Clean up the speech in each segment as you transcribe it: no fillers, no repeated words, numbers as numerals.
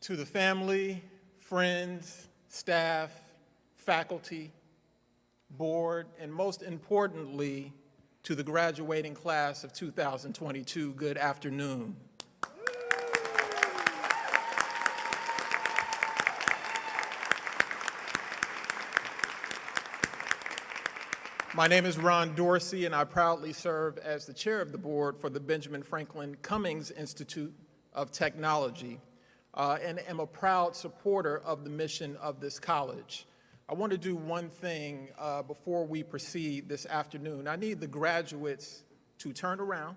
To the family, friends, staff, faculty, board, and most importantly, to the graduating class of 2022, good afternoon. My name is Ron Dorsey, and I proudly serve as the chair of the board for the Benjamin Franklin Cummings Institute of Technology, and am a proud supporter of the mission of this college. I want to do one thing before we proceed this afternoon. I need the graduates to turn around,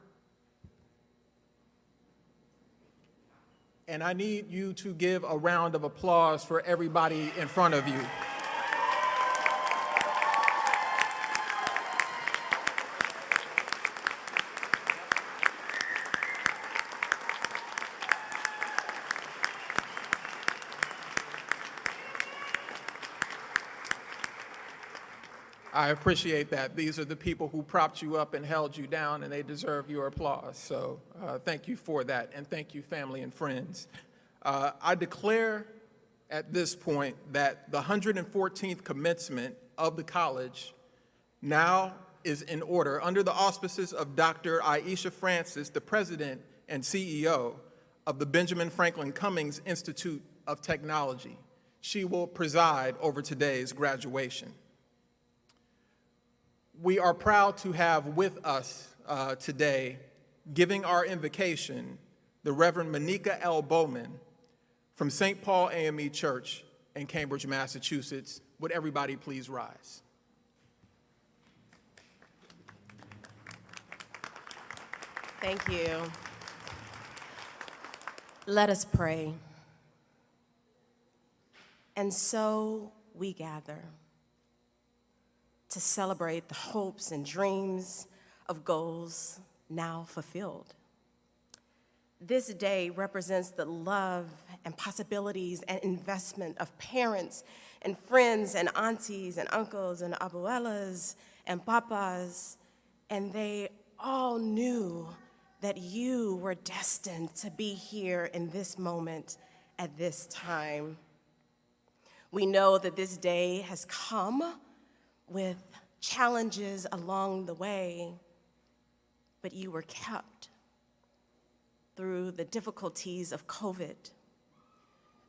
and I need you to give a round of applause for everybody in front of you. I appreciate that. These are the people who propped you up and held you down, and they deserve your applause. So thank you for that, and thank you, family and friends. I declare at this point that the 114th commencement of the college now is in order under the auspices of Dr. Aisha Francis, the president and CEO of the Benjamin Franklin Cummings Institute of Technology. She will preside over today's graduation. We are proud to have with us today, giving our invocation, the Reverend Monica L. Bowman from St. Paul AME Church in Cambridge, Massachusetts. Would everybody please rise? Thank you. Let us pray. And so we gather to celebrate the hopes and dreams of goals now fulfilled. This day represents the love and possibilities and investment of parents and friends and aunties and uncles and abuelas and papas, and they all knew that you were destined to be here in this moment at this time. We know that this day has come with challenges along the way, but you were kept through the difficulties of COVID,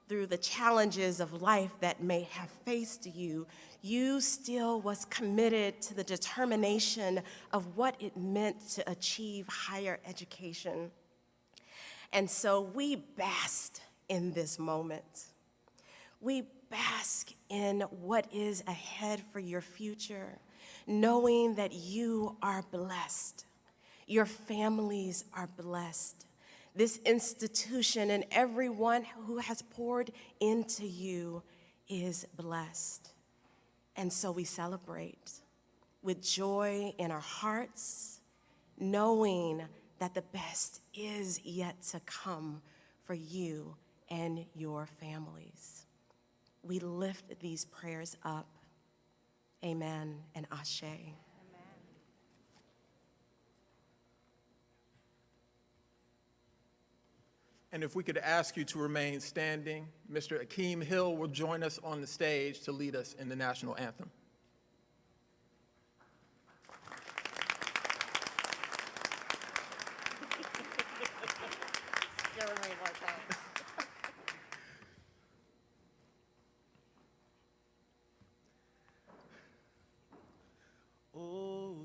through the challenges of life that may have faced you. You still was committed to the determination of what it meant to achieve higher education. And so we basked in this moment. We bask in what is ahead for your future, knowing that you are blessed. Your families are blessed. This institution and everyone who has poured into you is blessed. And so we celebrate with joy in our hearts, knowing that the best is yet to come for you and your families. We lift these prayers up. Amen and Ashe. Amen. And if we could ask you to remain standing, Mr. Akeem Hill will join us on the stage to lead us in the national anthem.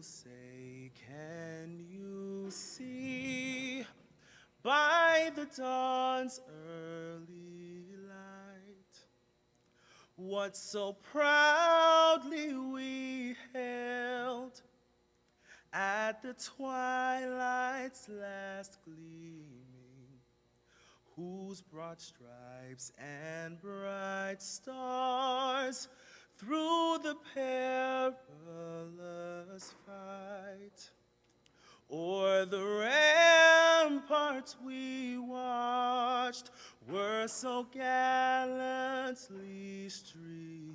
Say, can you see by the dawn's early light what so proudly we held at the twilight's last gleaming, whose broad stripes and bright stars through the perilous fight, o'er the ramparts we watched, were so gallantly streaming,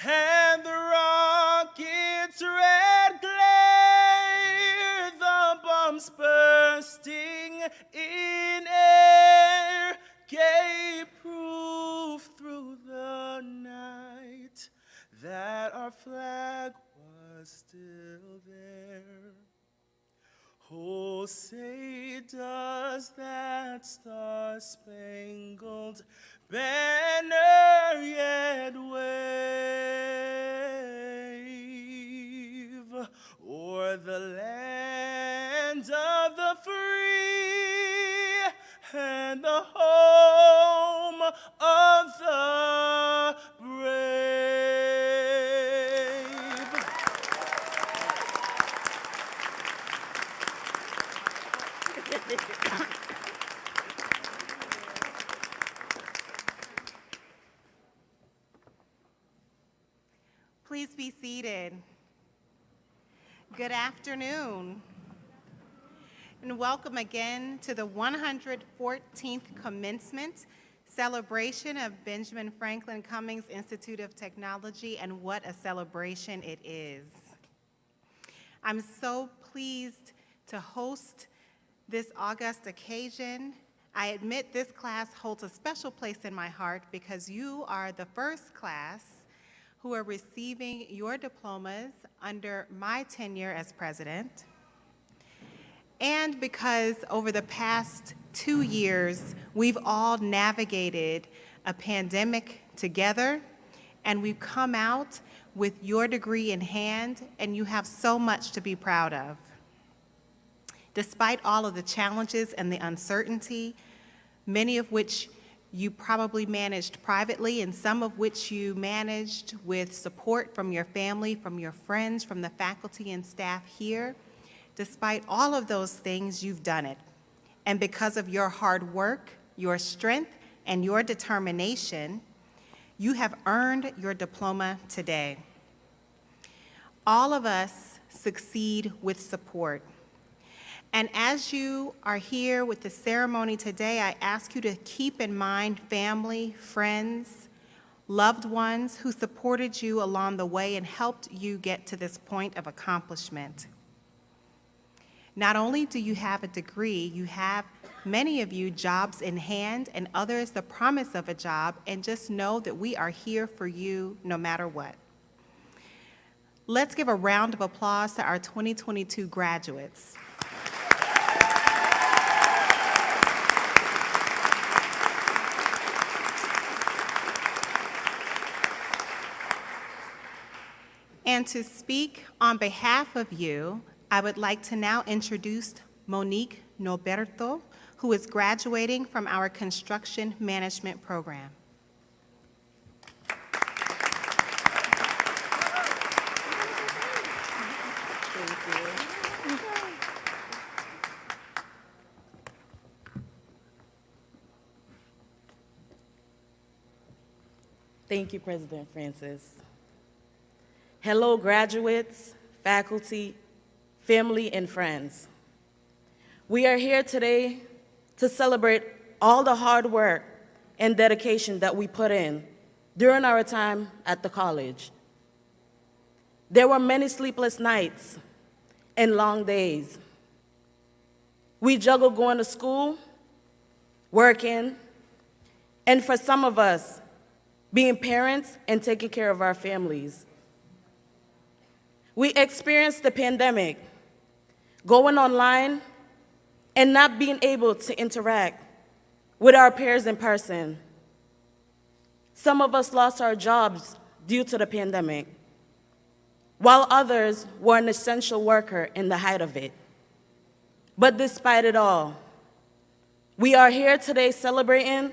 and the rocket's red glare, the bombs bursting in air, our flag was still there. Oh, say does that star-spangled banner yet wave o'er the land of the free and the home of the brave? Please be seated. Good afternoon, and welcome again to the 114th Commencement Celebration of Benjamin Franklin Cummings Institute of Technology, and what a celebration it is. I'm so pleased to host this august occasion. I admit this class holds a special place in my heart because you are the first class who are receiving your diplomas under my tenure as president, and because over the past 2 years, we've all navigated a pandemic together, and we've come out with your degree in hand, and you have so much to be proud of. Despite all of the challenges and the uncertainty, many of which you probably managed privately, and some of which you managed with support from your family, from your friends, from the faculty and staff here. Despite all of those things, you've done it. And because of your hard work, your strength, and your determination, you have earned your diploma today. All of us succeed with support. And as you are here with the ceremony today, I ask you to keep in mind family, friends, loved ones who supported you along the way and helped you get to this point of accomplishment. Not only do you have a degree, you have, many of you, jobs in hand, and others the promise of a job, and just know that we are here for you no matter what. Let's give a round of applause to our 2022 graduates. And to speak on behalf of you, I would like to now introduce Monique Noberto, who is graduating from our construction management program. Thank you, President Francis. Hello, graduates, faculty, family, and friends. We are here today to celebrate all the hard work and dedication that we put in during our time at the college. There were many sleepless nights and long days. We juggled going to school, working, and for some of us, being parents and taking care of our families. We experienced the pandemic, going online and not being able to interact with our peers in person. Some of us lost our jobs due to the pandemic, while others were an essential worker in the height of it. But despite it all, we are here today celebrating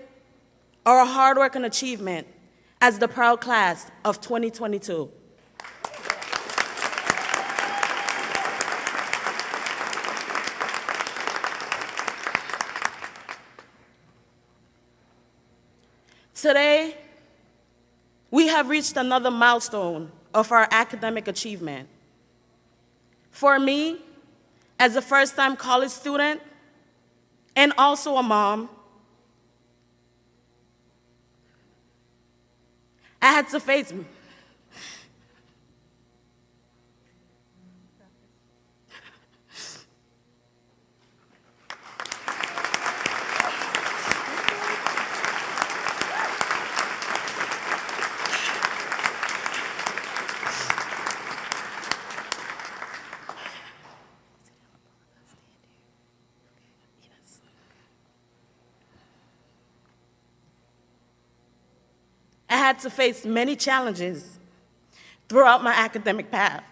our hard work and achievement as the proud class of 2022. Today, we have reached another milestone of our academic achievement. For me, as a first-time college student and also a mom, I had to face had to face many challenges throughout my academic path.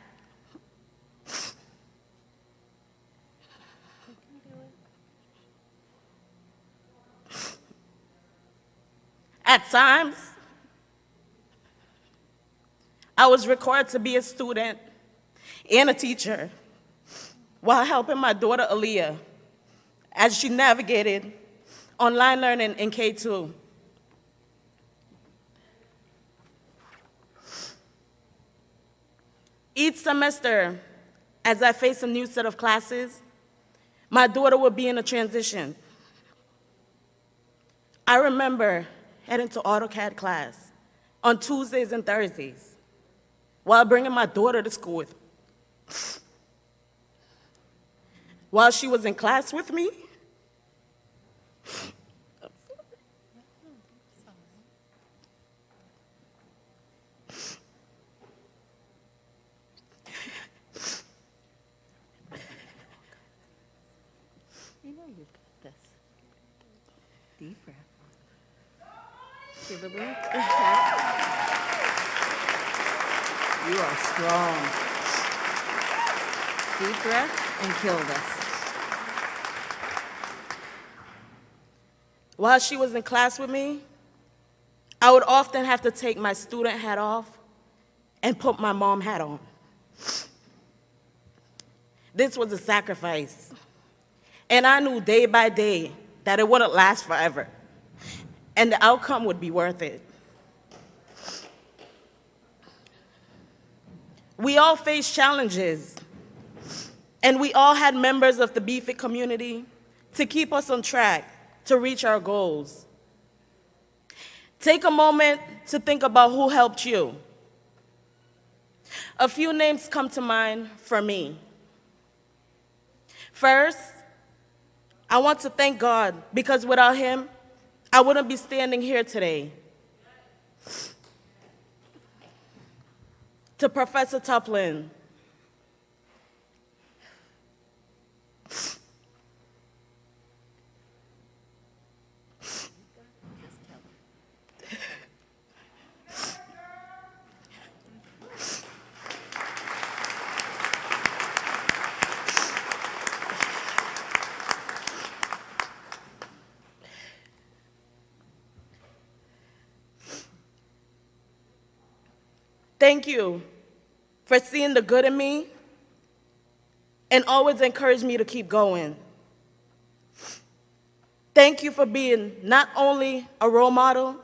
At times, I was required to be a student and a teacher while helping my daughter Aaliyah as she navigated online learning in K-2. Each semester, as I face a new set of classes, my daughter would be in a transition. I remember heading to AutoCAD class on Tuesdays and Thursdays while bringing my daughter to school with me. While she was in class with me, You know you've got this. Deep breath. Give a breath. You are strong. Deep breath and kill this. while she was in class with me, I would often have to take my student hat off and put my mom hat on. This was a sacrifice, and I knew day by day that it wouldn't last forever, and the outcome would be worth it. We all face challenges, and we all had members of the BFIT community to keep us on track to reach our goals. Take a moment to think about who helped you. A few names come to mind for me. First, I want to thank God because without him, I wouldn't be standing here today. To Professor Tuplin, thank you for seeing the good in me and always encourage me to keep going. Thank you for being not only a role model,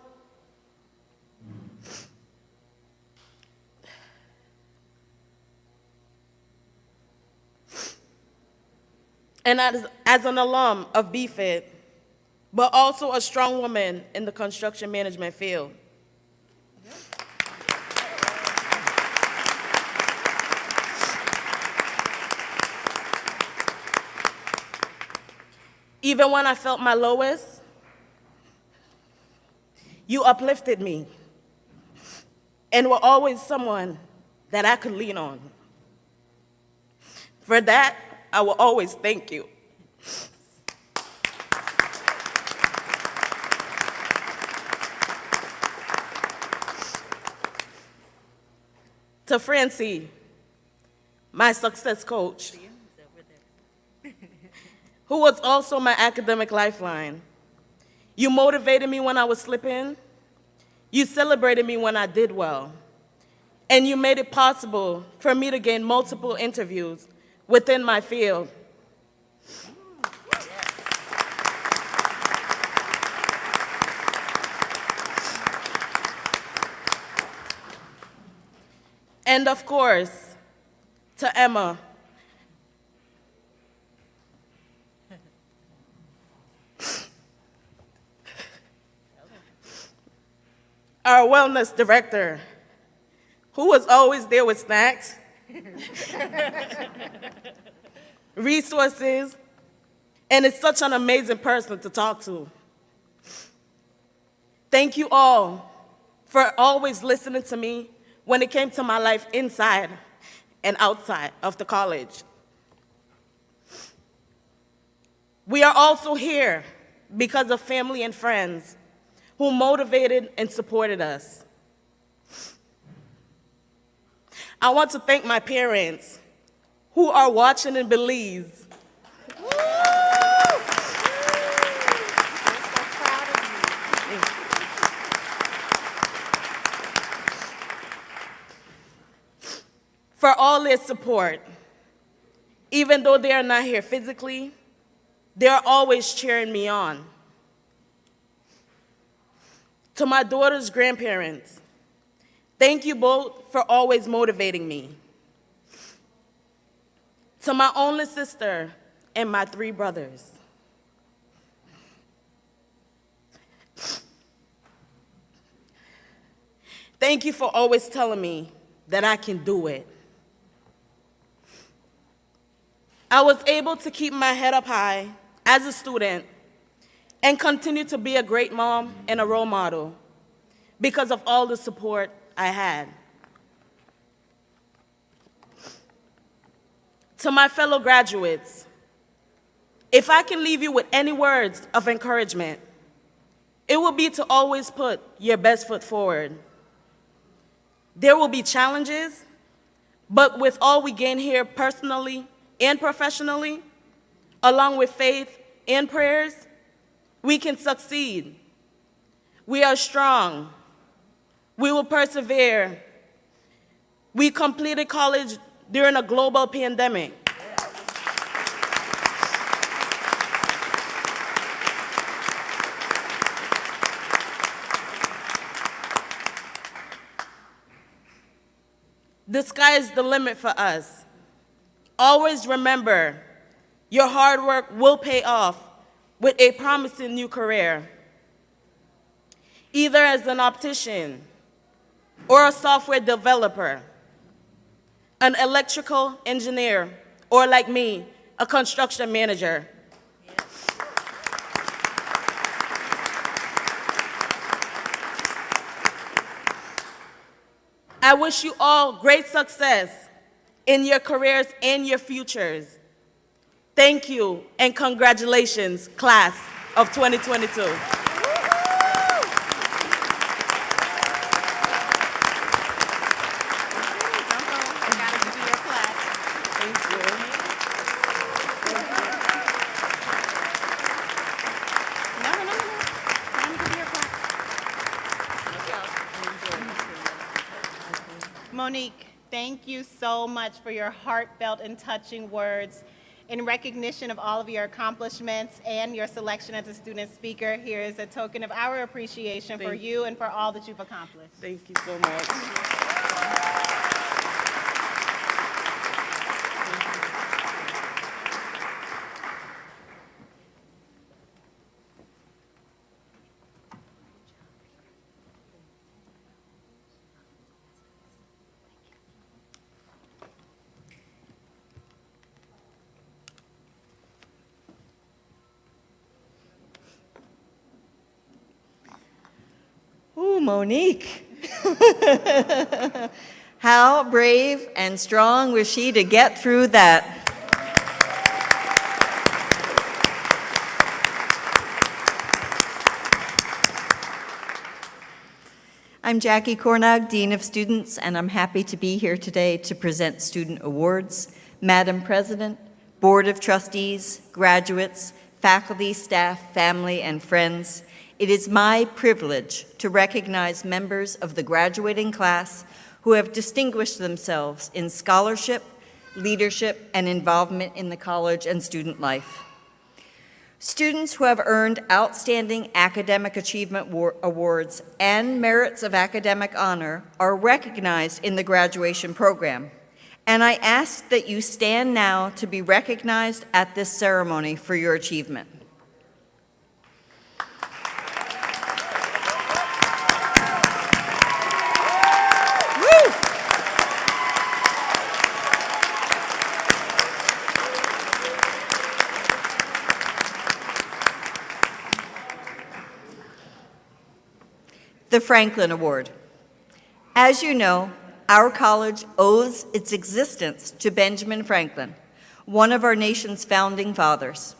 and as an alum of BFIT, but also a strong woman in the construction management field. Even when I felt my lowest, you uplifted me and were always someone that I could lean on. For that, I will always thank you. To Francie, my success coach, who was also my academic lifeline. You motivated me when I was slipping, you celebrated me when I did well, and you made it possible for me to gain multiple interviews within my field. And of course, to Emma, our wellness director, who was always there with snacks, resources, and is such an amazing person to talk to. Thank you all for always listening to me when it came to my life inside and outside of the college. We are also here because of family and friends who motivated and supported us. I want to thank my parents who are watching in Belize. For all their support. Even though they are not here physically, they are always cheering me on. To my daughter's grandparents, thank you both for always motivating me. To my only sister and my 3 brothers. Thank you for always telling me that I can do it. I was able to keep my head up high as a student and continue to be a great mom and a role model because of all the support I had. To my fellow graduates, if I can leave you with any words of encouragement, it will be to always put your best foot forward. There will be challenges, but with all we gain here personally and professionally, along with faith and prayers, we can succeed. We are strong. We will persevere. We completed college during a global pandemic. The sky is the limit for us. Always remember, your hard work will pay off with a promising new career, either as an optician or a software developer, an electrical engineer, or like me, a construction manager. I wish you all great success in your careers and your futures. Thank you and congratulations, class of 2022. Monique, thank you so much for your heartfelt and touching words. In recognition of all of your accomplishments and your selection as a student speaker, here is a token of our appreciation for you and for all that you've accomplished. Thank you so much. Ooh, Monique. How brave and strong was she to get through that? I'm Jackie Cornog, Dean of Students, and I'm happy to be here today to present student awards. Madam President, Board of Trustees, graduates, faculty, staff, family, and friends, it is my privilege to recognize members of the graduating class who have distinguished themselves in scholarship, leadership, and involvement in the college and student life. Students who have earned outstanding academic achievement awards and merits of academic honor are recognized in the graduation program. And I ask that you stand now to be recognized at this ceremony for your achievement. The Franklin Award. As you know, our college owes its existence to Benjamin Franklin, one of our nation's founding fathers.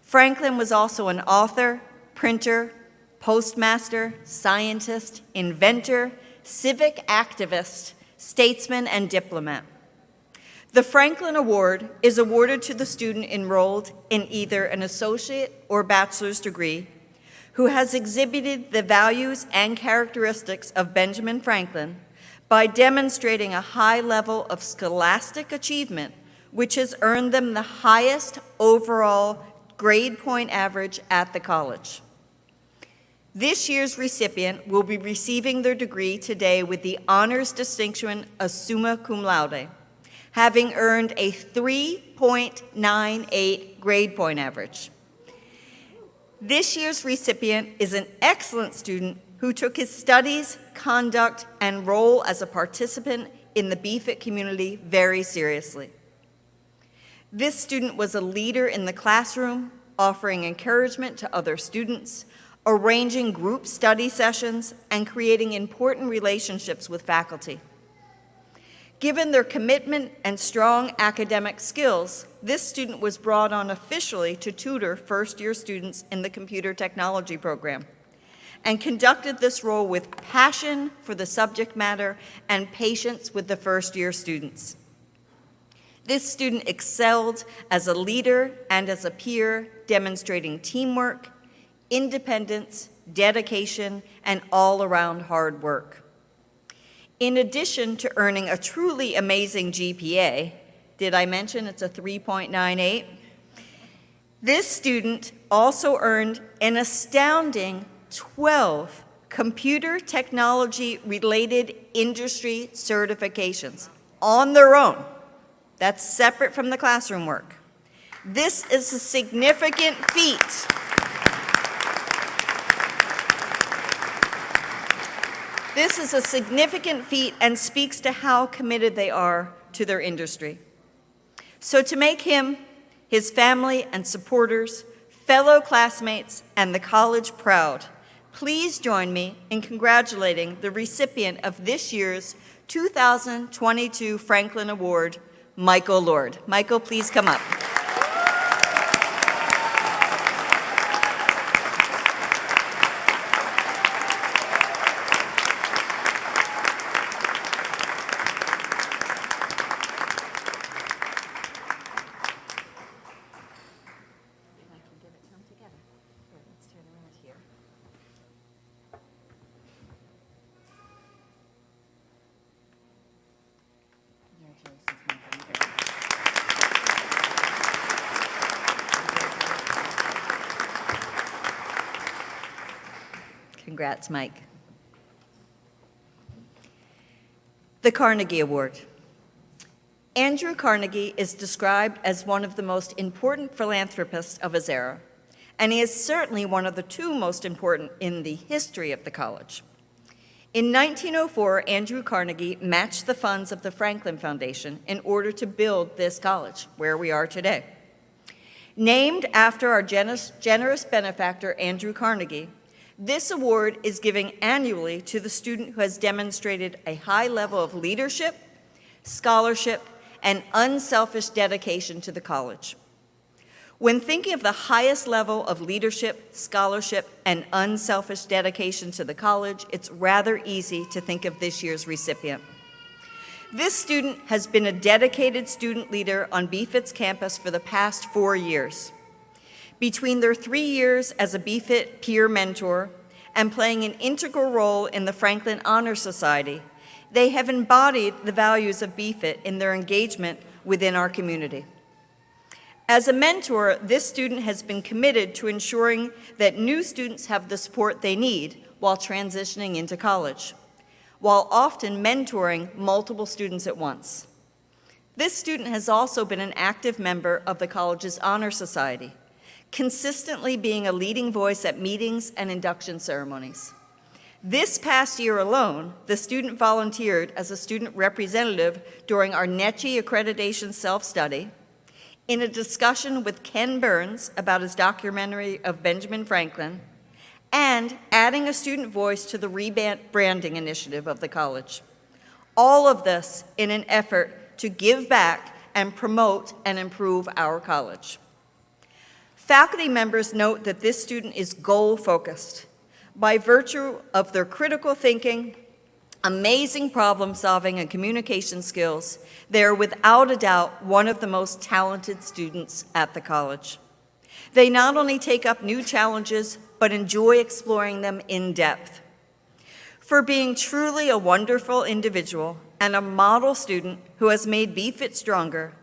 Franklin was also an author, printer, postmaster, scientist, inventor, civic activist, statesman, and diplomat. The Franklin Award is awarded to the student enrolled in either an associate or bachelor's degree who has exhibited the values and characteristics of Benjamin Franklin by demonstrating a high level of scholastic achievement, which has earned them the highest overall grade point average at the college. This year's recipient will be receiving their degree today with the honors distinction of summa cum laude, having earned a 3.98 grade point average. This year's recipient is an excellent student who took his studies, conduct, and role as a participant in the BFIT community very seriously. This student was a leader in the classroom, offering encouragement to other students, arranging group study sessions, and creating important relationships with faculty. Given their commitment and strong academic skills, this student was brought on officially to tutor first-year students in the computer technology program and conducted this role with passion for the subject matter and patience with the first-year students. This student excelled as a leader and as a peer, demonstrating teamwork, independence, dedication, and all-around hard work. In addition to earning a truly amazing GPA, did I mention it's a 3.98? This student also earned an astounding 12 computer technology-related industry certifications on their own. That's separate from the classroom work. This is a significant feat. This is a significant feat and speaks to how committed they are to their industry. So to make him, his family and supporters, fellow classmates, and the college proud, please join me in congratulating the recipient of this year's 2022 Franklin Award, Michael Lord. Michael, please come up. Congrats, Mike. The Carnegie Award. Andrew Carnegie is described as one of the most important philanthropists of his era, and he is certainly one of the two most important in the history of the college. In 1904, Andrew Carnegie matched the funds of the Franklin Foundation in order to build this college, where we are today. Named after our generous benefactor, Andrew Carnegie, this award is given annually to the student who has demonstrated a high level of leadership, scholarship, and unselfish dedication to the college. When thinking of the highest level of leadership, scholarship, and unselfish dedication to the college, it's rather easy to think of this year's recipient. This student has been a dedicated student leader on BFIT's campus for the past 4 years. Between their 3 years as a BFIT peer mentor and playing an integral role in the Franklin Honor Society, they have embodied the values of BFIT in their engagement within our community. As a mentor, this student has been committed to ensuring that new students have the support they need while transitioning into college, while often mentoring multiple students at once. This student has also been an active member of the college's Honor Society, consistently being a leading voice at meetings and induction ceremonies. This past year alone, the student volunteered as a student representative during our NECHI accreditation self-study, in a discussion with Ken Burns about his documentary of Benjamin Franklin, and adding a student voice to the rebranding initiative of the college. All of this in an effort to give back and promote and improve our college. Faculty members note that this student is goal-focused by virtue of their critical thinking, amazing problem solving and communication skills, they are without a doubt one of the most talented students at the college. They not only take up new challenges, but enjoy exploring them in depth. For being truly a wonderful individual and a model student who has made BFIT stronger,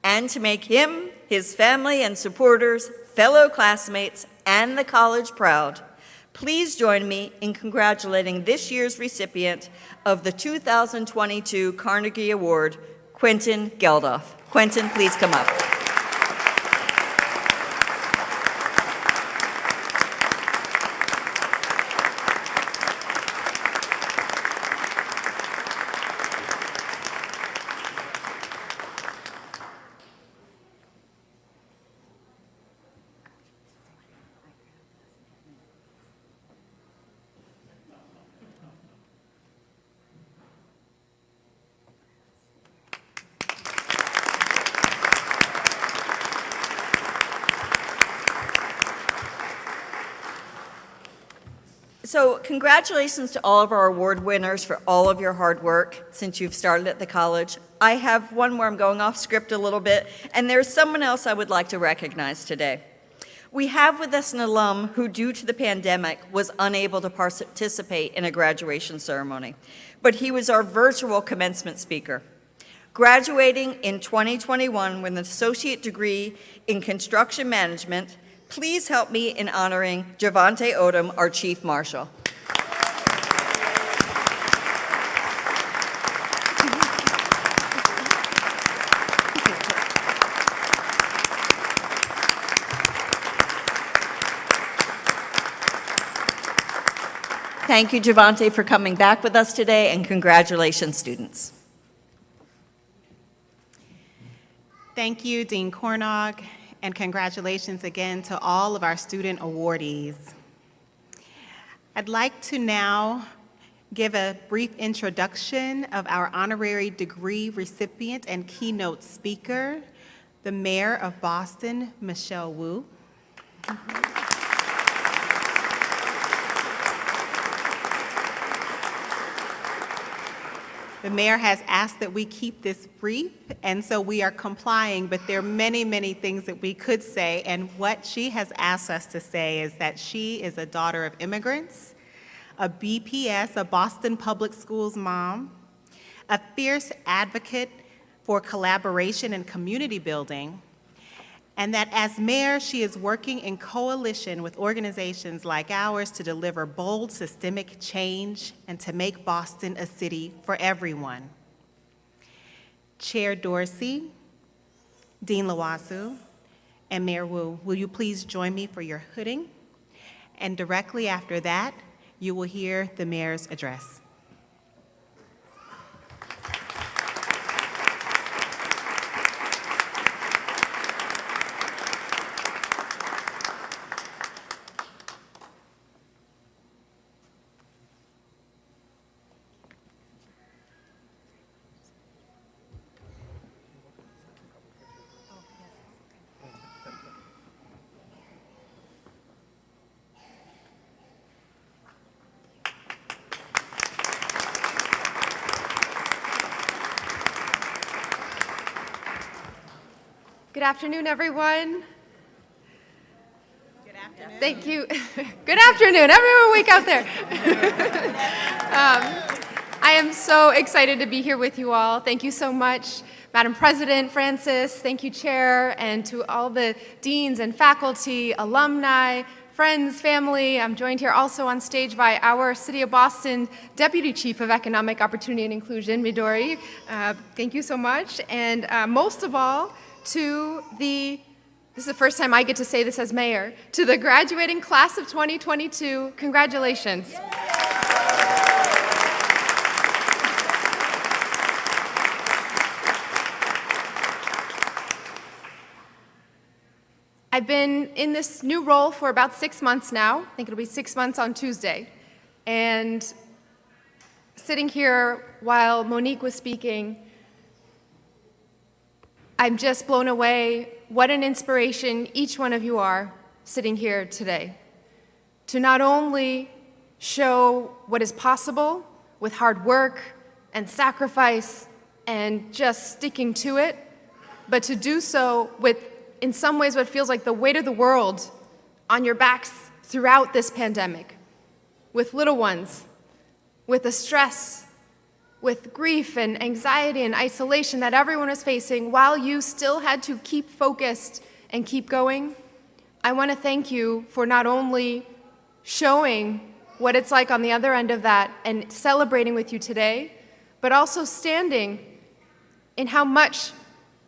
and to make him, his family and supporters, fellow classmates, and the college proud, please join me in congratulating this year's recipient of the 2022 Carnegie Award, Quentin Geldof. Quentin, please come up. So congratulations to all of our award winners for all of your hard work since you've started at the college. I have one more, I'm going off script a little bit, and there's someone else I would like to recognize today. We have with us an alum who, due to the pandemic, was unable to participate in a graduation ceremony, but he was our virtual commencement speaker. Graduating in 2021 with an associate degree in construction management, please help me in honoring Javante Odom, our Chief Marshal. Thank you, Javante, for coming back with us today, and congratulations, students. Thank you, Dean Cornog, and congratulations again to all of our student awardees. I'd like to now give a brief introduction of our honorary degree recipient and keynote speaker, the Mayor of Boston, Michelle Wu. The mayor has asked that we keep this brief, and so we are complying, but there are many, many things that we could say, and what she has asked us to say is that she is a daughter of immigrants, a BPS, a Boston Public Schools mom, a fierce advocate for collaboration and community building, and that as mayor, she is working in coalition with organizations like ours to deliver bold systemic change and to make Boston a city for everyone. Chair Dorsey, Dean Lawasu, and Mayor Wu, will you please join me for your hooding? And directly after that, you will hear the mayor's address. Good afternoon, everyone. Good afternoon. Thank you. Good afternoon, everyone wake out there. I am so excited to be here with you all. Thank you so much, Madam President Francis. Thank you, Chair, and to all the deans and faculty, alumni, friends, family. I'm joined here also on stage by our City of Boston Deputy Chief of Economic Opportunity and Inclusion, Midori. Thank you so much. And most of all, to this is the first time I get to say this as mayor, to the graduating class of 2022, congratulations. I've been in this new role for about 6 months now. I think it'll be 6 months on Tuesday. And sitting here while Monique was speaking, I'm just blown away. What an inspiration each one of you are sitting here today. To not only show what is possible with hard work and sacrifice and just sticking to it, but to do so with, in some ways, what feels like the weight of the world on your backs throughout this pandemic, with little ones, with the stress, with grief and anxiety and isolation that everyone is facing, while you still had to keep focused and keep going. I want to thank you for not only showing what it's like on the other end of that and celebrating with you today, but also standing in how much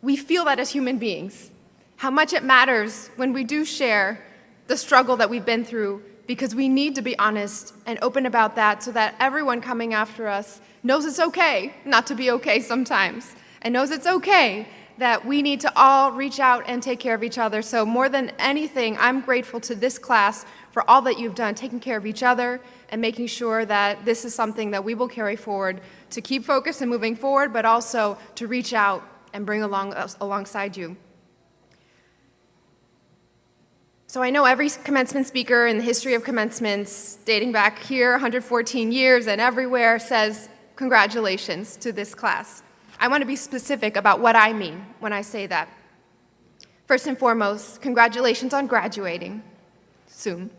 we feel that as human beings, how much it matters when we do share the struggle that we've been through, because we need to be honest and open about that so that everyone coming after us knows it's okay not to be okay sometimes, and knows it's okay that we need to all reach out and take care of each other. So more than anything, I'm grateful to this class for all that you've done, taking care of each other and making sure that this is something that we will carry forward to keep focused and moving forward, but also to reach out and bring alongside you. So I know every commencement speaker in the history of commencements, dating back here 114 years and everywhere, says congratulations to this class. I want to be specific about what I mean when I say that. First and foremost, congratulations on graduating soon.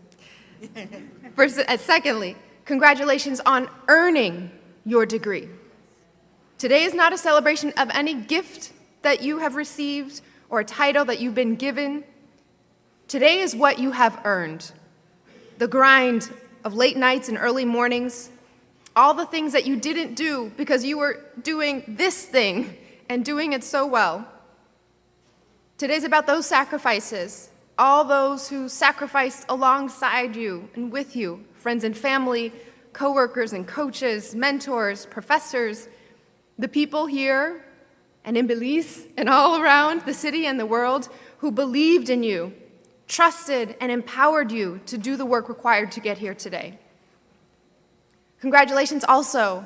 Secondly, congratulations on earning your degree. Today is not a celebration of any gift that you have received or a title that you've been given. Today is what you have earned. The grind of late nights and early mornings, all the things that you didn't do because you were doing this thing and doing it so well. Today's about those sacrifices, all those who sacrificed alongside you and with you, friends and family, coworkers and coaches, mentors, professors, the people here and in Belize and all around the city and the world who believed in you, trusted and empowered you to do the work required to get here today. Congratulations also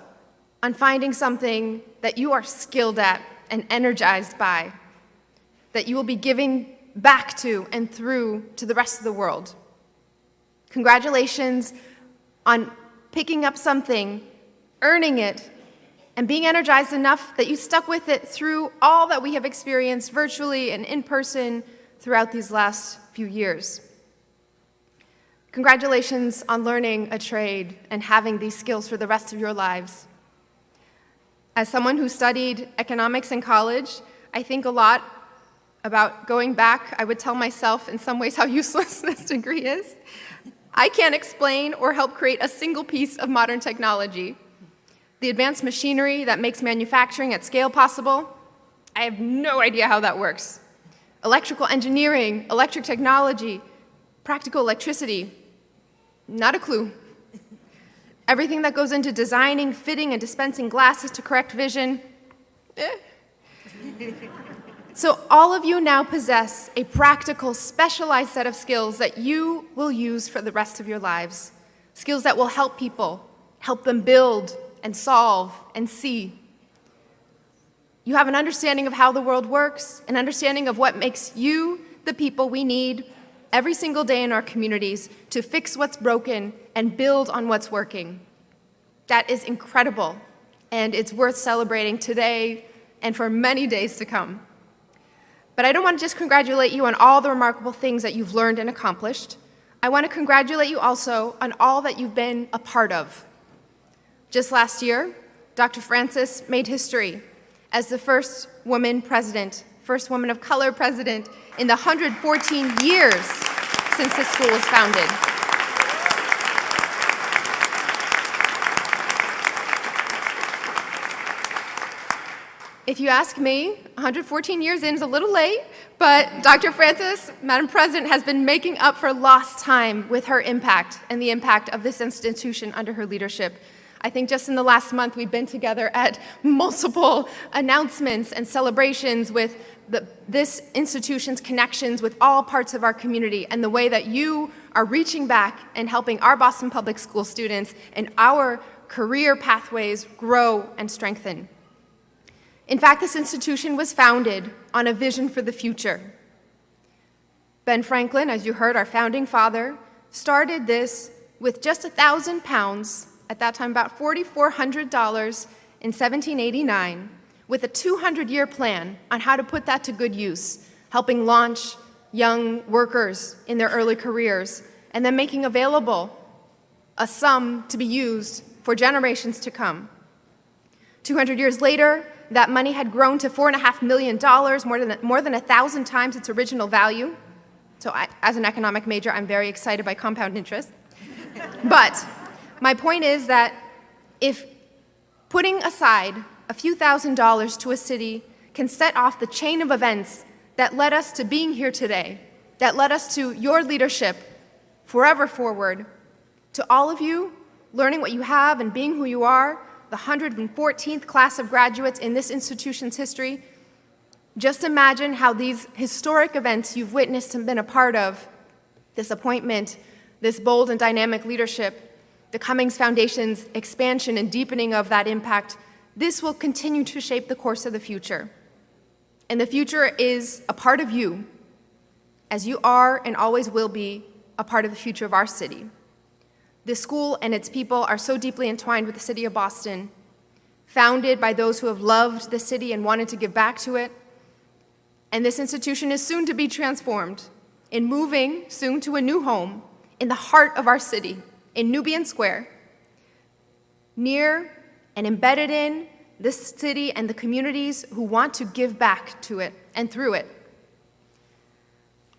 on finding something that you are skilled at and energized by, that you will be giving back to and through to the rest of the world. Congratulations on picking up something, earning it, and being energized enough that you stuck with it through all that we have experienced virtually and in person throughout these last few years. Congratulations on learning a trade and having these skills for the rest of your lives. As someone who studied economics in college, I think a lot about going back. I would tell myself in some ways how useless this degree is. I can't explain or help create a single piece of modern technology. The advanced machinery that makes manufacturing at scale possible, I have no idea how that works. Electrical engineering, electric technology, practical electricity, not a clue. Everything that goes into designing, fitting, and dispensing glasses to correct vision, So all of you now possess a practical, specialized set of skills that you will use for the rest of your lives. Skills that will help people, help them build and solve and see. You have an understanding of how the world works, an understanding of what makes you the people we need every single day in our communities to fix what's broken and build on what's working. That is incredible, and it's worth celebrating today and for many days to come. But I don't want to just congratulate you on all the remarkable things that you've learned and accomplished. I want to congratulate you also on all that you've been a part of. Just last year, Dr. Francis made history as the first woman president, first woman of color president in the 114 years since the school was founded. If you ask me, 114 years in is a little late, but Dr. Francis, Madam President, has been making up for lost time with her impact and the impact of this institution under her leadership. I think just in the last month, we've been together at multiple announcements and celebrations with this institution's connections with all parts of our community and the way that you are reaching back and helping our Boston Public School students and our career pathways grow and strengthen. In fact, this institution was founded on a vision for the future. Ben Franklin, as you heard, our founding father, started this with just £1,000 at that time about $4,400 in 1789, with a 200-year plan on how to put that to good use, helping launch young workers in their early careers, and then making available a sum to be used for generations to come. 200 years later, that money had grown to $4.5 million, more than 1,000 times its original value. So as an economic major, I'm very excited by compound interest. But my point is that if putting aside a few $1,000s to a city can set off the chain of events that led us to being here today, that led us to your leadership forever forward, to all of you learning what you have and being who you are, the 114th class of graduates in this institution's history, just imagine how these historic events you've witnessed and been a part of, this appointment, this bold and dynamic leadership, the Cummings Foundation's expansion and deepening of that impact, this will continue to shape the course of the future. And the future is a part of you, as you are and always will be a part of the future of our city. This school and its people are so deeply entwined with the city of Boston, founded by those who have loved the city and wanted to give back to it. And this institution is soon to be transformed in moving soon to a new home in the heart of our city, in Nubian Square, near and embedded in this city and the communities who want to give back to it and through it.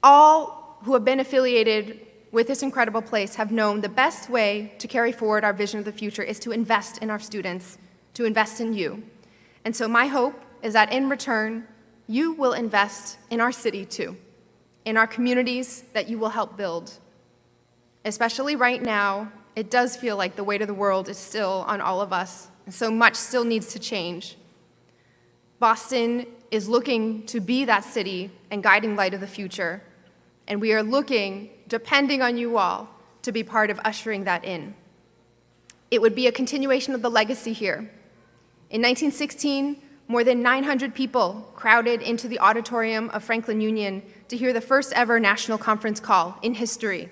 All who have been affiliated with this incredible place have known the best way to carry forward our vision of the future is to invest in our students, to invest in you. And so my hope is that in return, you will invest in our city too, in our communities that you will help build. Especially right now, it does feel like the weight of the world is still on all of us, and so much still needs to change. Boston is looking to be that city and guiding light of the future, and we are looking, depending on you all, to be part of ushering that in. It would be a continuation of the legacy here. In 1916, more than 900 people crowded into the auditorium of Franklin Union to hear the first ever national conference call in history.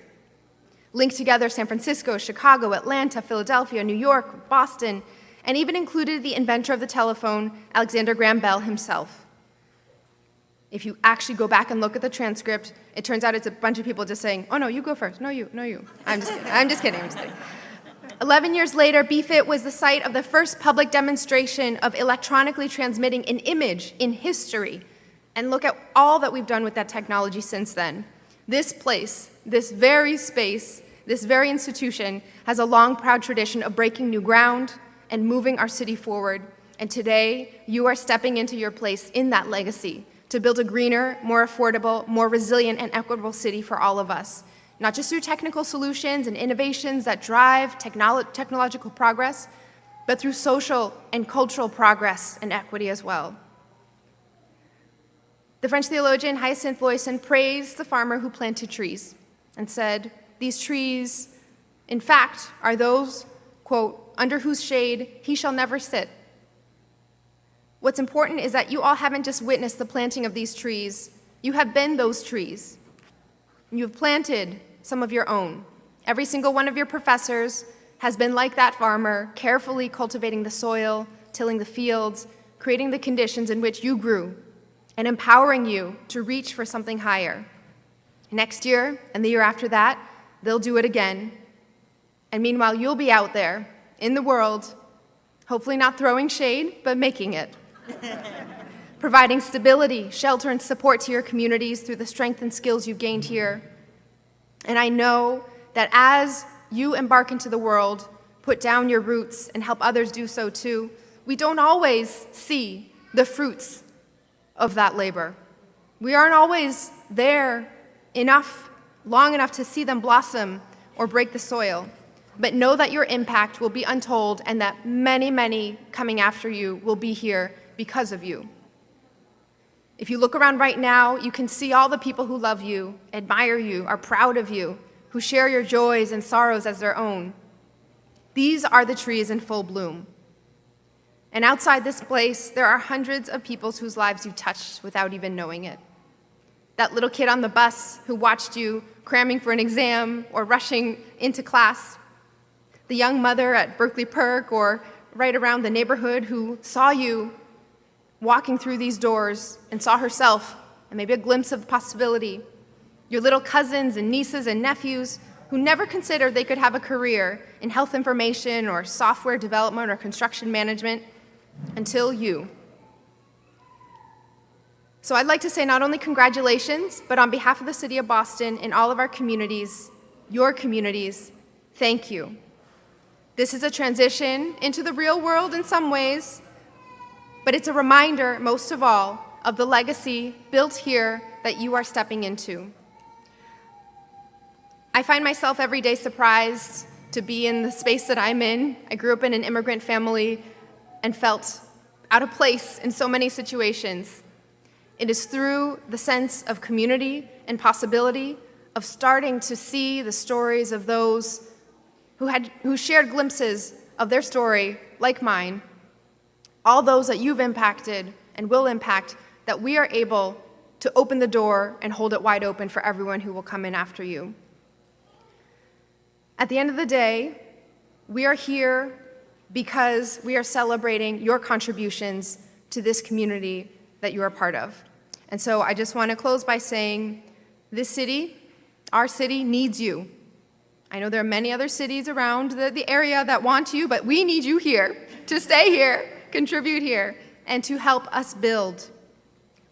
Linked together San Francisco, Chicago, Atlanta, Philadelphia, New York, Boston, and even included the inventor of the telephone, Alexander Graham Bell himself. If you actually go back and look at the transcript, it turns out it's a bunch of people just saying, oh no, you go first, no you, no you. I'm just kidding, I'm just kidding, I'm just kidding. 11 years later, BFIT was the site of the first public demonstration of electronically transmitting an image in history. And look at all that we've done with that technology since then. This place, this very space, this very institution has a long, proud tradition of breaking new ground and moving our city forward. And today, you are stepping into your place in that legacy to build a greener, more affordable, more resilient, and equitable city for all of us. Not just through technical solutions and innovations that drive technological progress, but through social and cultural progress and equity as well. The French theologian Hyacinthe Voisin praised the farmer who planted trees and said, these trees, in fact, are those, quote, under whose shade he shall never sit. What's important is that you all haven't just witnessed the planting of these trees, you have been those trees. You've planted some of your own. Every single one of your professors has been like that farmer, carefully cultivating the soil, tilling the fields, creating the conditions in which you grew, and empowering you to reach for something higher. Next year, and the year after that, they'll do it again. And meanwhile, you'll be out there in the world, hopefully not throwing shade, but making it. Providing stability, shelter, and support to your communities through the strength and skills you've gained here. And I know that as you embark into the world, put down your roots, and help others do so too, we don't always see the fruits of that labor. We aren't always there long enough to see them blossom or break the soil. But know that your impact will be untold and that many, many coming after you will be here because of you. If you look around right now, you can see all the people who love you, admire you, are proud of you, who share your joys and sorrows as their own. These are the trees in full bloom. And outside this place, there are hundreds of people whose lives you've touched without even knowing it. That little kid on the bus who watched you cramming for an exam or rushing into class. the young mother at Berkeley Perk or right around the neighborhood who saw you walking through these doors and saw herself and maybe a glimpse of possibility. Your little cousins and nieces and nephews who never considered they could have a career in health information or software development or construction management until you. So I'd like to say not only congratulations, but on behalf of the City of Boston and all of our communities, your communities, thank you. This is a transition into the real world in some ways, but it's a reminder, most of all, of the legacy built here that you are stepping into. I find myself every day surprised to be in the space that I'm in. I grew up in an immigrant family and felt out of place in so many situations. It is through the sense of community and possibility of starting to see the stories of those who shared glimpses of their story like mine, all those that you've impacted and will impact, that we are able to open the door and hold it wide open for everyone who will come in after you. At the end of the day, we are here because we are celebrating your contributions to this community that you are part of. And so I just want to close by saying this city, our city, needs you. I know there are many other cities around the area that want you, but we need you here to stay here, contribute here, and to help us build.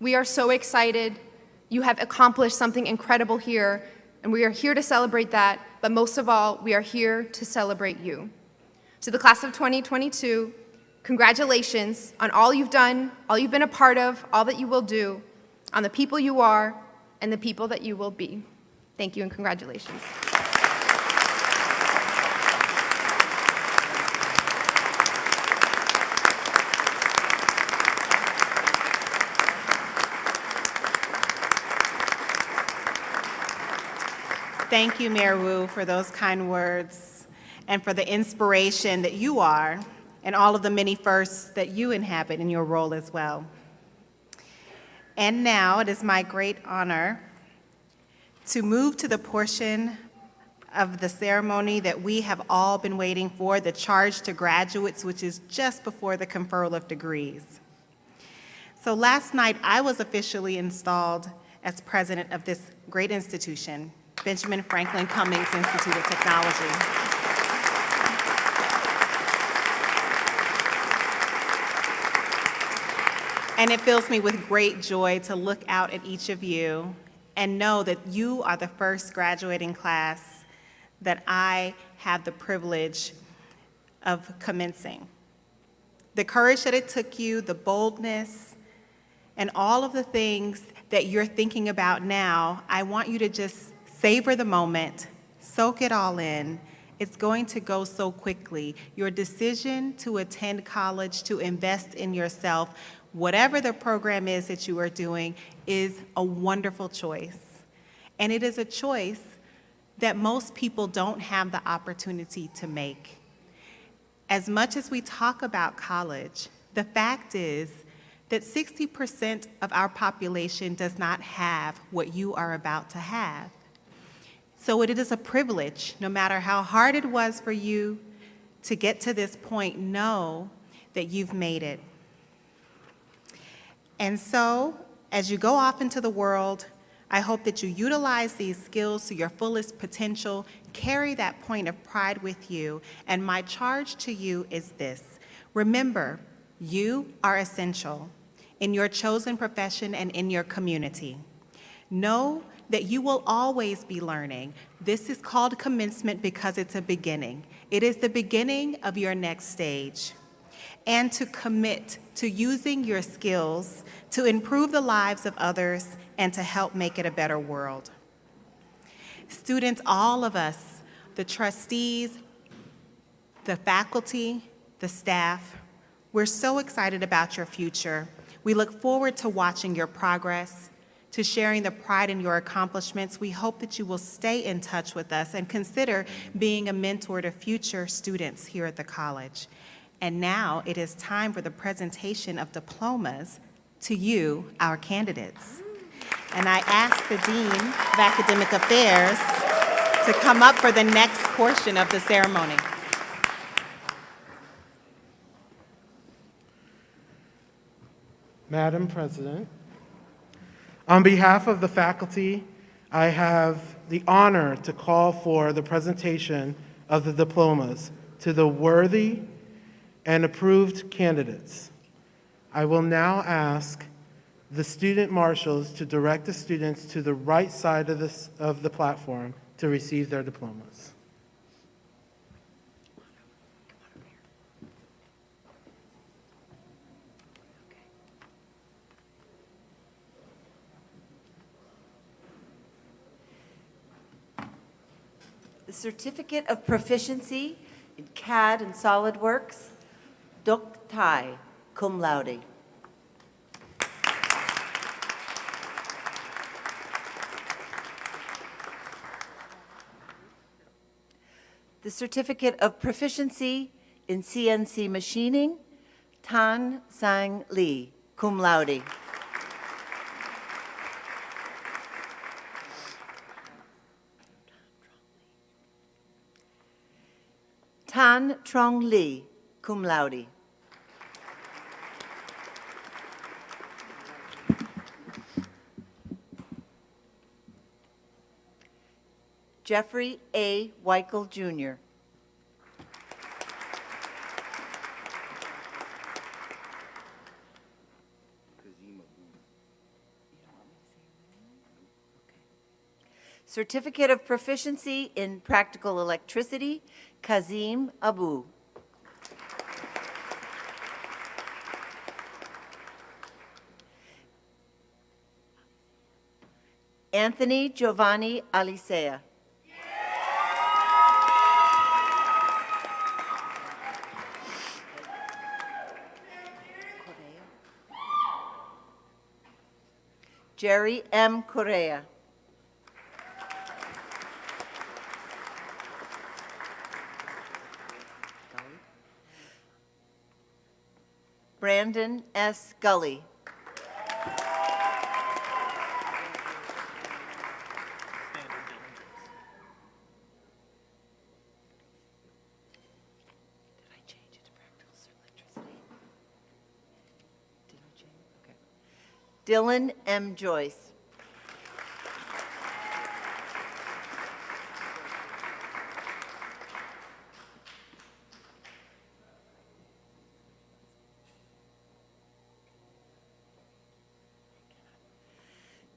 We are so excited. You have accomplished something incredible here, and we are here to celebrate that, but most of all, we are here to celebrate you. To the class of 2022, congratulations on all you've done, all you've been a part of, all that you will do, on the people you are and the people that you will be. Thank you and congratulations. Thank you, Mayor Wu, for those kind words and for the inspiration that you are and all of the many firsts that you inhabit in your role as well. And now it is my great honor to move to the portion of the ceremony that we have all been waiting for, the charge to graduates, which is just before the conferral of degrees. So last night, I was officially installed as president of this great institution, Benjamin Franklin Cummings Institute of Technology. And it fills me with great joy to look out at each of you and know that you are the first graduating class that I have the privilege of commencing. The courage that it took you, the boldness, and all of the things that you're thinking about now, I want you to just savor the moment, soak it all in. It's going to go so quickly. Your decision to attend college, to invest in yourself, whatever the program is that you are doing, is a wonderful choice. And it is a choice that most people don't have the opportunity to make. As much as we talk about college, the fact is that 60% of our population does not have what you are about to have. So it is a privilege, no matter how hard it was for you to get to this point, know that you've made it. And so, as you go off into the world, I hope that you utilize these skills to your fullest potential, carry that point of pride with you, and my charge to you is this. Remember, you are essential in your chosen profession and in your community. Know that you will always be learning. This is called commencement because it's a beginning. It is the beginning of your next stage. And to commit to using your skills to improve the lives of others and to help make it a better world. Students, all of us, the trustees, the faculty, the staff, we're so excited about your future. We look forward to watching your progress, to sharing the pride in your accomplishments. We hope that you will stay in touch with us and consider being a mentor to future students here at the college. And now it is time for the presentation of diplomas to you, our candidates. And I ask the Dean of Academic Affairs to come up for the next portion of the ceremony. Madam President, on behalf of the faculty, I have the honor to call for the presentation of the diplomas to the worthy and approved candidates. I will now ask the student marshals to direct the students to the right side of the platform to receive their diplomas. The Certificate of Proficiency in CAD and SolidWorks, Duk Thai, cum laude. The Certificate of Proficiency in CNC Machining, Tan Sang Lee, cum laude. Tan Trong Lee, cum laude. Jeffrey A. Weichel, Jr. Certificate of Proficiency in Practical Electricity, Kazim Abu. Anthony Giovanni Alicea. Jerry M. Correa. Brandon S. Gully. Dylan M. Joyce.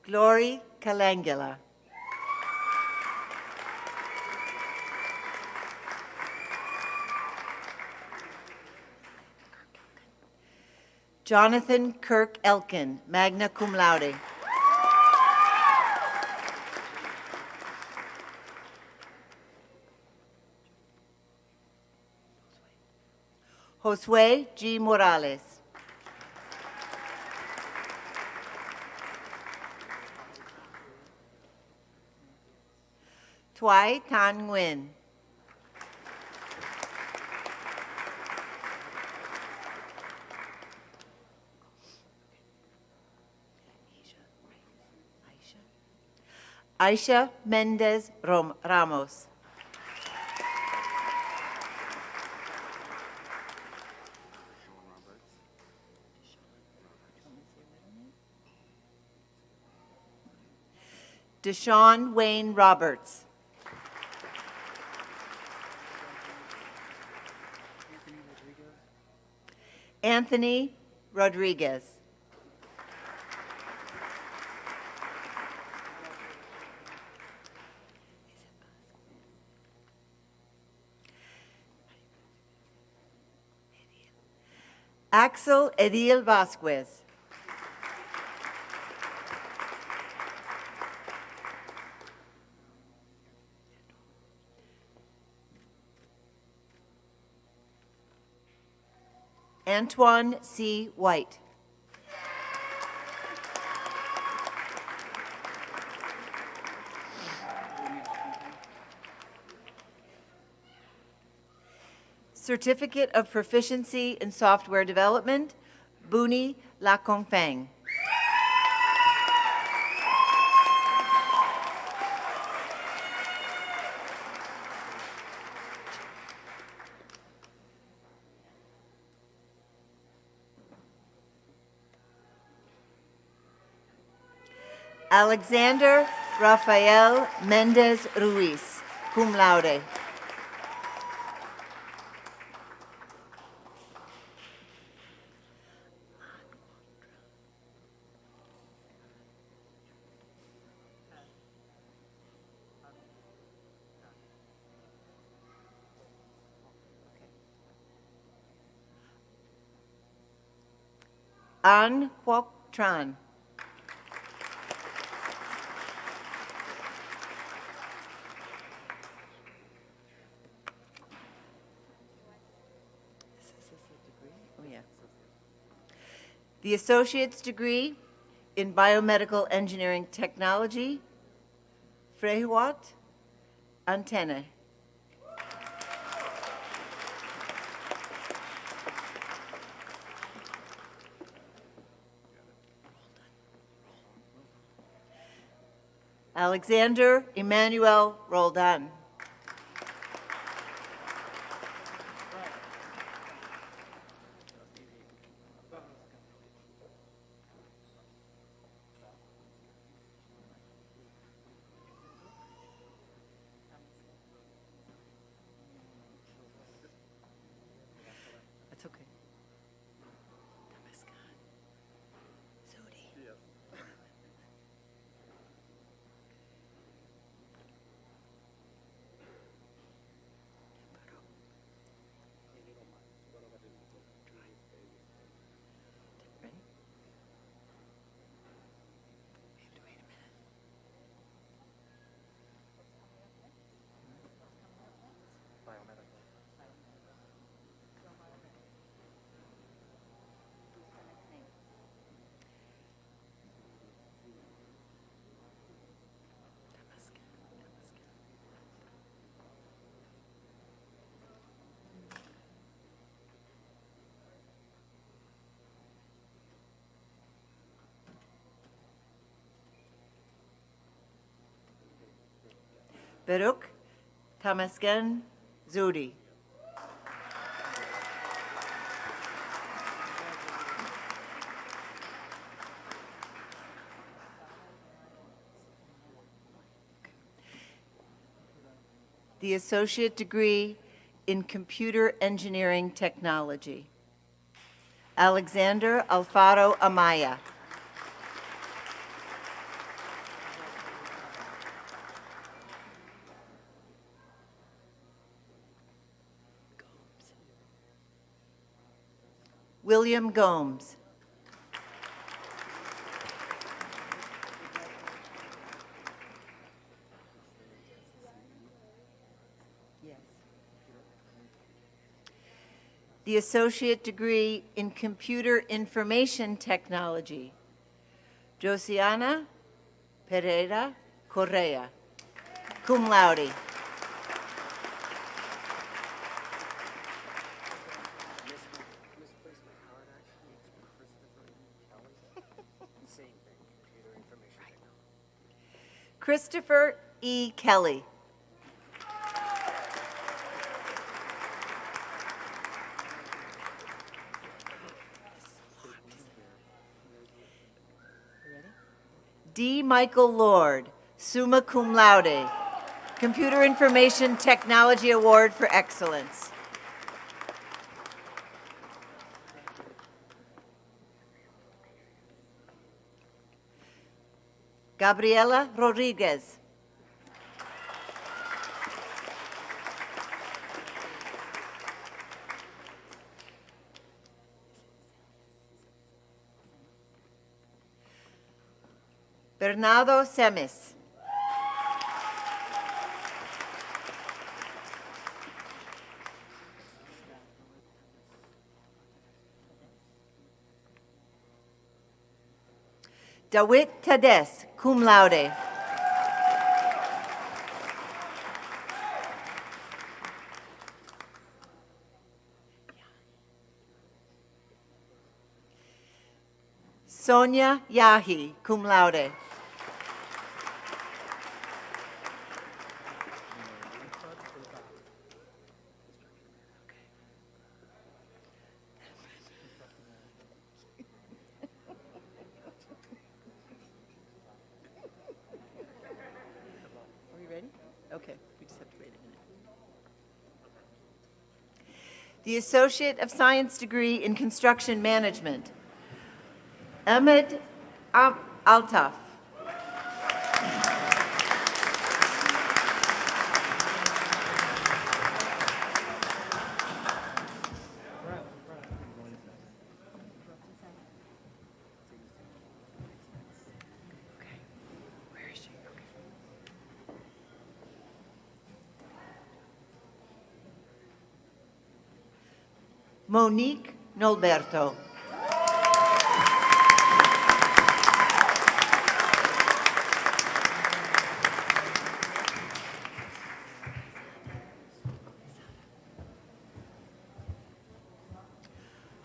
Glory Kalangala. Jonathan Kirk Elkin, magna cum laude. Josue G. Morales. Thuy Tan Nguyen. Aisha Mendez Ramos. Deshaun Wayne Roberts. Anthony Rodriguez. Axel Edil Vasquez. Antoine C. White. Certificate of Proficiency in Software Development, Buni Lacongfang. Alexander Rafael Mendez Ruiz, cum laude. An Quoc Tran. The associate's degree in biomedical engineering technology, Frehwat Antenne. Alexander Emmanuel Roldan. That's okay. Baruch Tamasken Zudi. The associate degree in computer engineering technology, Alexander Alfaro Amaya. William Gomes. The associate degree in computer information technology, Josiana Pereira Correa, cum laude. Christopher E. Kelly. D. Michael Lord, summa cum laude, Computer Information Technology Award for Excellence. Gabriela Rodriguez. Bernardo Semes. Dawit Tades, cum laude. Sonia Yahi, cum laude. the Associate of Science degree in Construction Management, Ahmed Altaf. Monique Nolberto.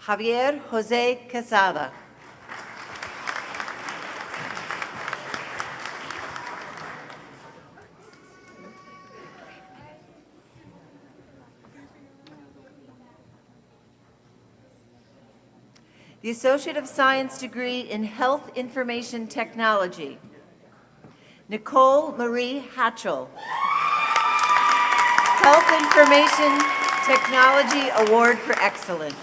Javier Jose Quesada. The Associate of Science degree in Health Information Technology, Nicole Marie Hatchell. Health Information Technology Award for Excellence.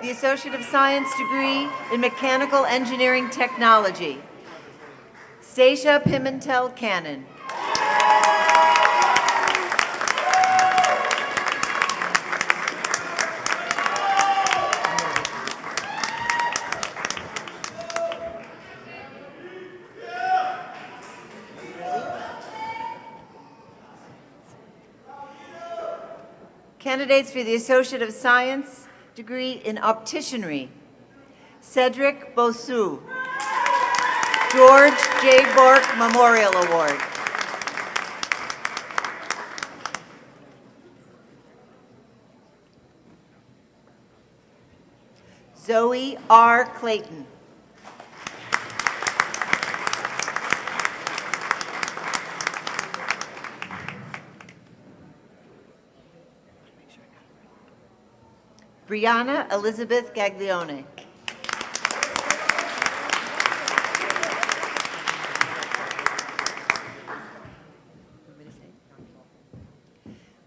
The Associate of Science degree in Mechanical Engineering Technology, Stacia Pimentel Cannon. Candidates for the Associate of Science degree in Opticianry, Cedric Bosu, George J. Bork Memorial Award. Zoe R. Clayton. Brianna Elizabeth Gaglione.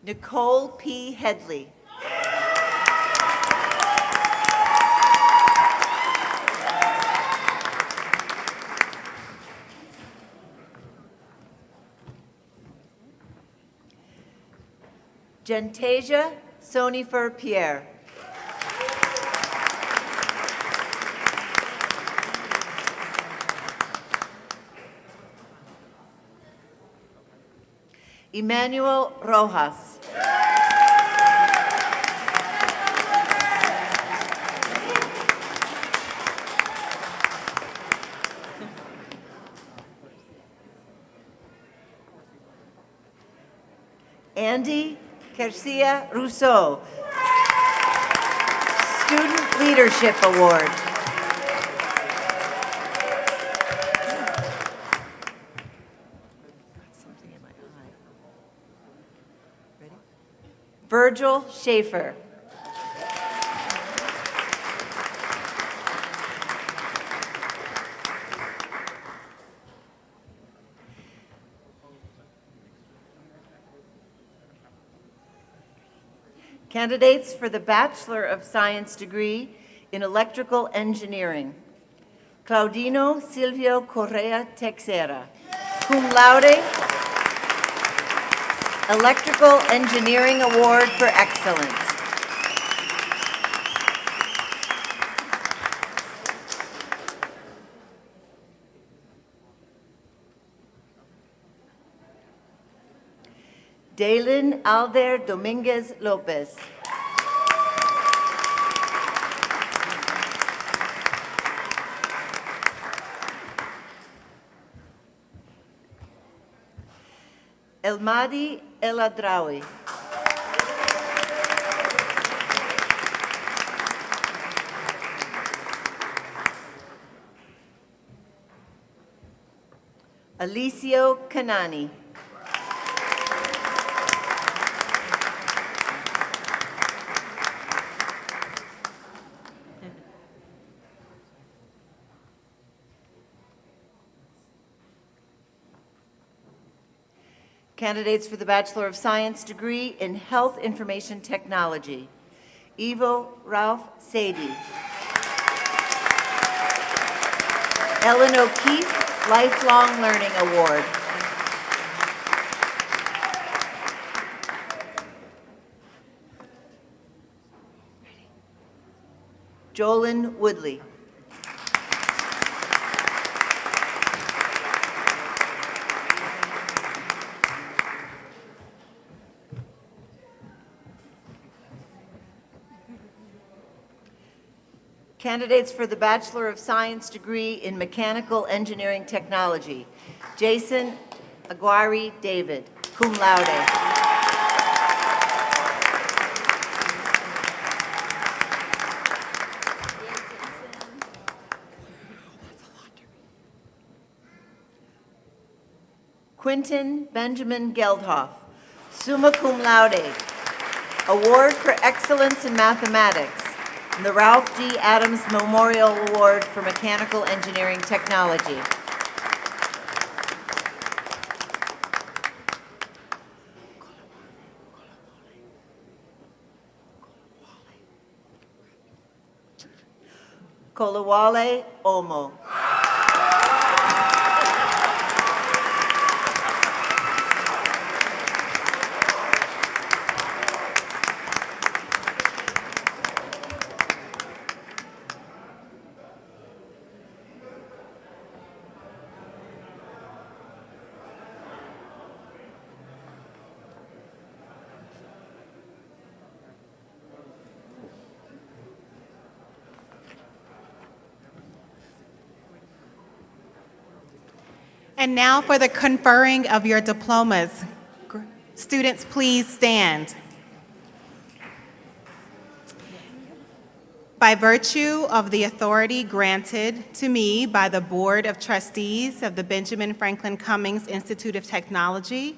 Nicole P. Headley. Gentasia Sonifer Pierre. Emmanuel Rojas. Andy Garcia Rousseau, Student Leadership Award. Virgil Schaefer. Candidates for the Bachelor of Science degree in Electrical Engineering, Claudino Silvio Correa Texera, cum laude, Electrical Engineering Award for Excellence. Daylin Alder Dominguez Lopez. Elmadi El Adrawi. Alicio Kanani. Candidates for the Bachelor of Science degree in Health Information Technology, Ivo Ralph Sadie. Ellen O'Keefe Lifelong Learning Award. Jolyn Woodley. Candidates for the Bachelor of Science degree in Mechanical Engineering Technology, Jason Aguirre David, cum laude. Quinton Benjamin Geldhoff, summa cum laude, Award for Excellence in Mathematics, and the Ralph G. Adams Memorial Award for Mechanical Engineering Technology. Kolawale Omo. And now for the conferring of your diplomas. Students, please stand. By virtue of the authority granted to me by the Board of Trustees of the Benjamin Franklin Cummings Institute of Technology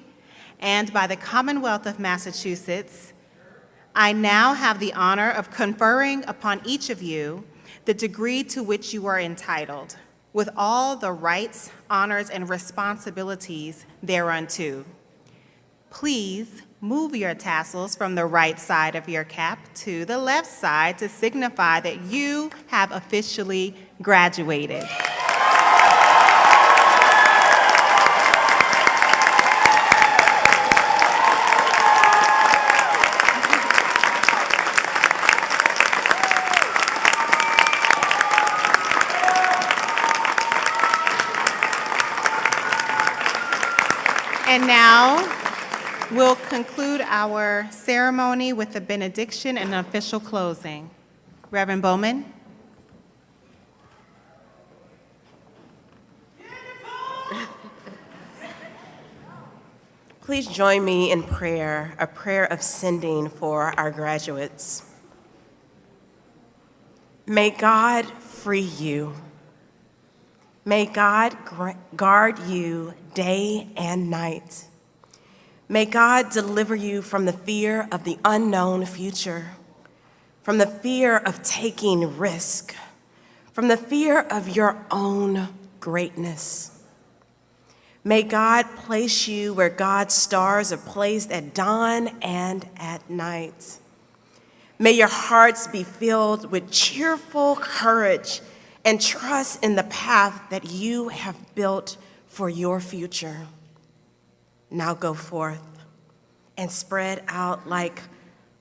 and by the Commonwealth of Massachusetts, I now have the honor of conferring upon each of you the degree to which you are entitled, with all the rights, honors, and responsibilities thereunto. Please move your tassels from the right side of your cap to the left side to signify that you have officially graduated. And now, we'll conclude our ceremony with the benediction and official closing. Reverend Bowman. Please join me in prayer, a prayer of sending for our graduates. May God free you. May God guard you day and night. May God deliver you from the fear of the unknown future, from the fear of taking risk, from the fear of your own greatness. May God place you where God's stars are placed at dawn and at night. May your hearts be filled with cheerful courage and trust in the path that you have built for your future. Now go forth and spread out like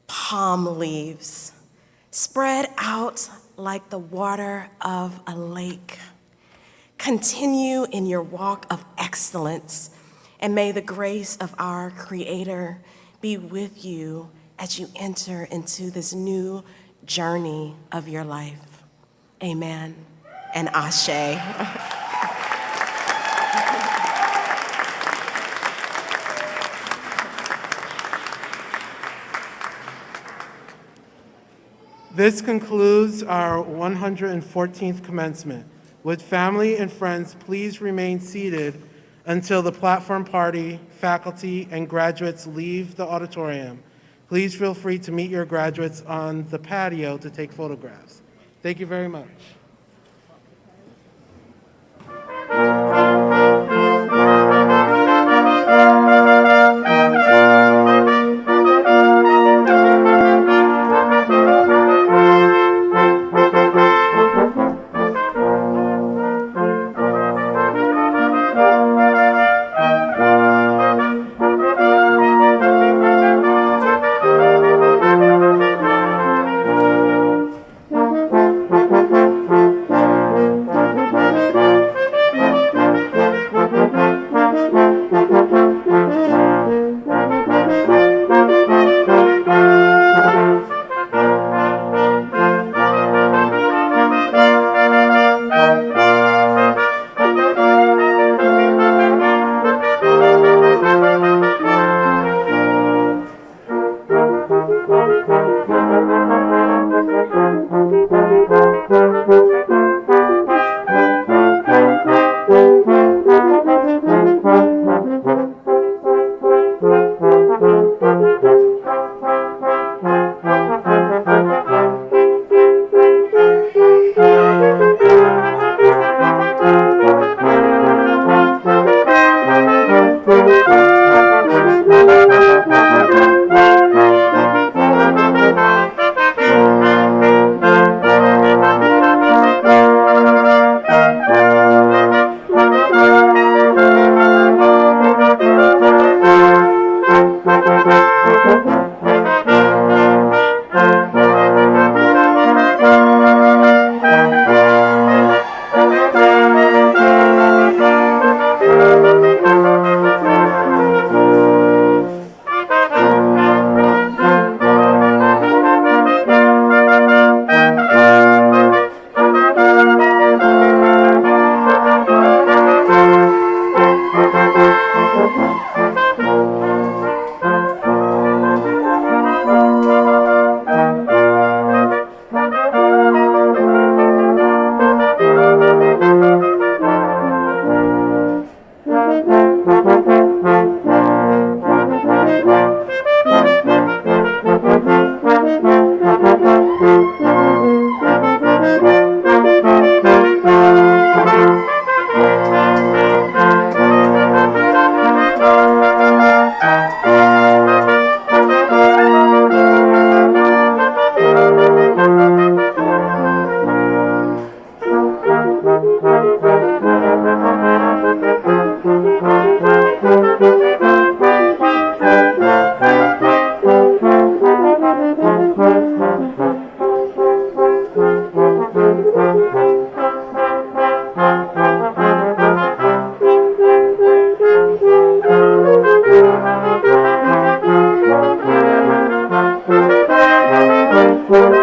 palm leaves. Spread out like the water of a lake. Continue in your walk of excellence, and may the grace of our Creator be with you as you enter into this new journey of your life. Amen and Ashe. This concludes our 114th commencement. Would family and friends please remain seated until the platform party, faculty, and graduates leave the auditorium. Please feel free to meet your graduates on the patio to take photographs. Thank you very much. Thank you.